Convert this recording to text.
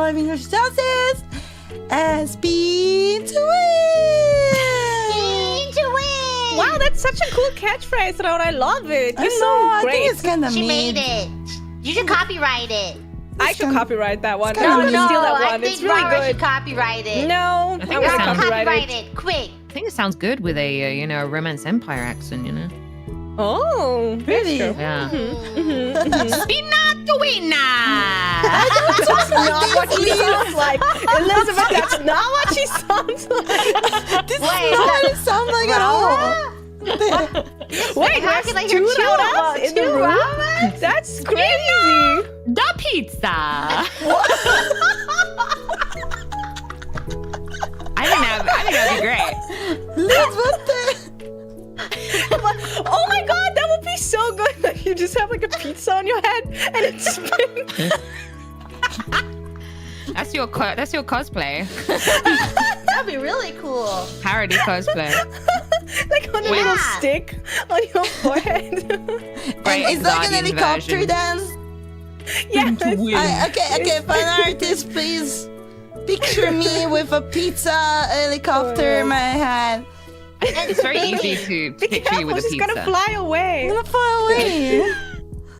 Hololive English Justice and Spin to win! Spin to win! Wow, that's such a cool catchphrase, Raora. I love it. You're so I great. think it's kind of She mean. made it. You should copyright it. I should copyright that one. kinda I'm gonna mean. steal that I one. think It's really Raora good. should copyright it. No, I think I'm it gonna sounds- Copyright it, quick. I think it sounds good with a, you know, Romance Empire accent, you know? Oh, Really? Yeah. Mm-hmm. Spin the winner! That's not what she sounds like. Elizabeth, that's not what she sounds like. This Wait, is not what it sounds like at all. Wait, How there's can I hear two two Raoras in the Two room? Raoras? That's crazy. The pizza! I think that'd be great. Liz, what the? Oh my god, that would be so good. Like you just have like a pizza on your head and it spins. That's your cosplay. That'd be really cool. Parody cosplay. Like on a Wait. little Yeah. stick on your forehead. And it's like an Guardian helicopter version. dance. Yeah. Okay, fan artist, please. Picture me with a pizza helicopter in my hand. It's very easy to Be picture you careful, with a she's pizza. gonna fly away. I'm gonna fly away.